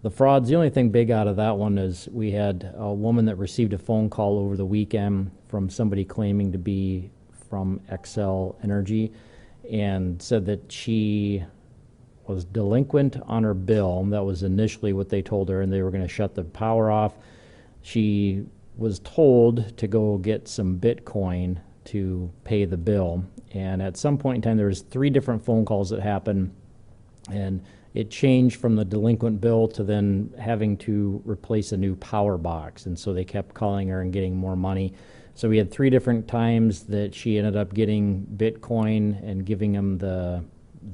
The frauds, the only thing big out of that one is we had a woman that received a phone call over the weekend from somebody claiming to be from Xcel Energy and said that she was delinquent on her bill. That was initially what they told her, and they were going to shut the power off. She was told to go get some Bitcoin to pay the bill. And at some point in time, there was 3 different phone calls that happened, and it changed from the delinquent bill to then having to replace a new power box. And so they kept calling her and getting more money. So we had 3 different times that she ended up getting Bitcoin and giving them the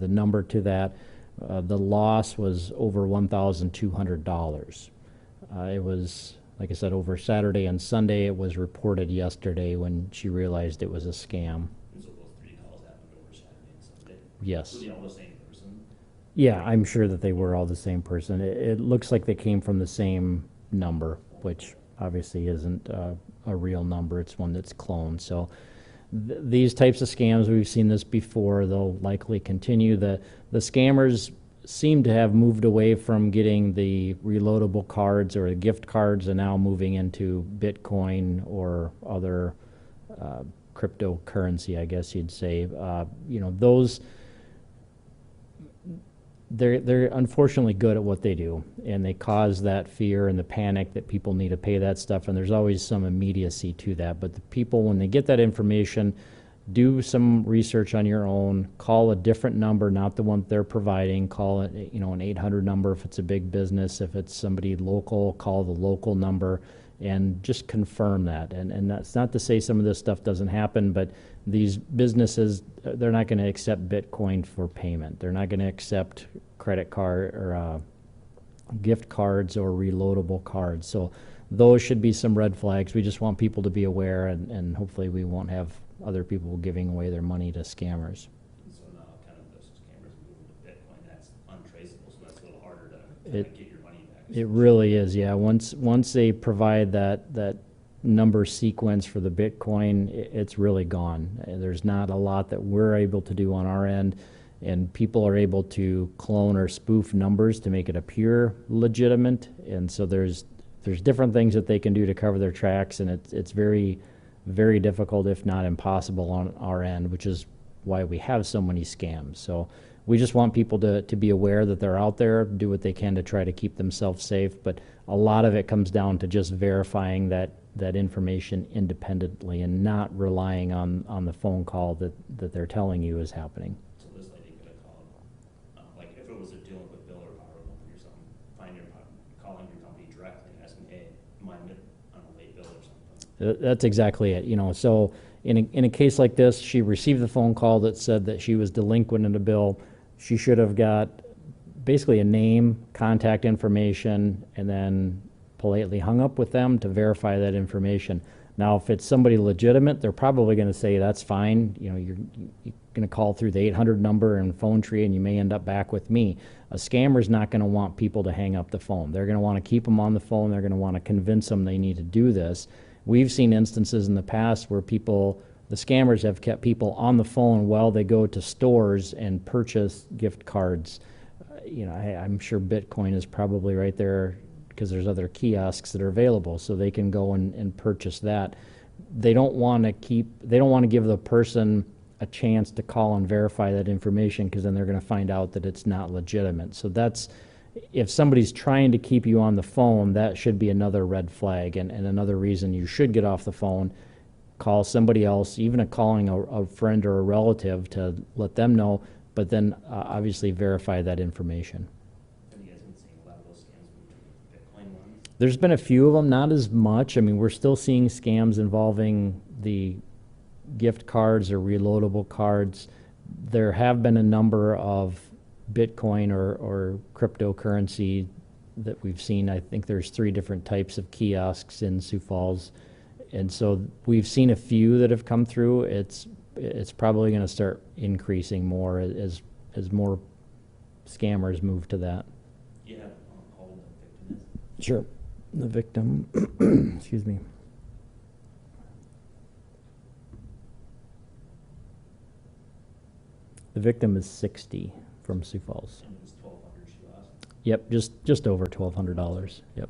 number to that. The loss was over $1,200. It was, like I said, over Saturday and Sunday. It was reported yesterday when she realized it was a scam. And so those 3 calls happened over Saturday and Sunday? Yes. Were they all the same person? Yeah, I'm sure that they were all the same person. It looks like they came from the same number, which obviously isn't a real number. It's one that's cloned. So these types of scams, we've seen this before. They'll likely continue. The scammers seem to have moved away from getting the reloadable cards or the gift cards and now moving into Bitcoin or other cryptocurrency, I guess you'd say. Those they're unfortunately good at what they do, and they cause that fear and the panic that people need to pay that stuff, and there's always some immediacy to that. But the people, when they get that information, do some research on your own, call a different number, not the one they're providing, call it an 800 number if it's a big business. If it's somebody local, call the local number and just confirm that. And that's not to say some of this stuff doesn't happen, but these businesses, they're not going to accept Bitcoin for payment. They're not going to accept credit card or gift cards or reloadable cards. So those should be some red flags. We just want people to be aware, and hopefully we won't have other people giving away their money to scammers. So now kind of those scammers moving to Bitcoin, that's untraceable, so that's a little harder to kind of get your money back. It really is, yeah. Once they provide that number sequence for the Bitcoin, it's really gone. There's not a lot that we're able to do on our end, and people are able to clone or spoof numbers to make it appear legitimate. And so there's different things that they can do to cover their tracks, and it's very, very difficult, if not impossible, on our end, which is why we have so many scams. So we just want people to be aware that they're out there, do what they can to try to keep themselves safe. But a lot of it comes down to just verifying that information independently and not relying on the phone call that they're telling you is happening. So this lady could have called, like if it was a dealing with bill or power company or something, calling your company directly and asking, hey, am I on a late bill or something? That's exactly it. So in a case like this, she received the phone call that said that she was delinquent in a bill. She should have got basically a name, contact information, and then politely hung up with them to verify that information. Now, if it's somebody legitimate, they're probably going to say, that's fine. You're going to call through the 800 number and phone tree, and you may end up back with me. A scammer's not going to want people to hang up the phone. They're going to want to keep them on the phone. They're going to want to convince them they need to do this. We've seen instances in the past where the scammers have kept people on the phone while they go to stores and purchase gift cards. I'm sure Bitcoin is probably right there because there's other kiosks that are available, so they can go and purchase that. They don't want to give the person a chance to call and verify that information, because then they're going to find out that it's not legitimate. So if somebody's trying to keep you on the phone, that should be another red flag, and another reason you should get off the phone, call somebody else, even calling a friend or a relative to let them know, but then obviously verify that information. Have you guys been seeing a lot of those scams with Bitcoin ones? There's been a few of them, not as much. I mean, we're still seeing scams involving the gift cards or reloadable cards. There have been a number of Bitcoin or cryptocurrency that we've seen. I think there's 3 different types of kiosks in Sioux Falls, and so we've seen a few that have come through. It's probably going to start increasing more as more scammers move to that. Yeah, how old the victim is? Sure. The victim, excuse me. The victim is 60 from Sioux Falls. And it was 1,200 she lost? Yep, just over $1,200, yep.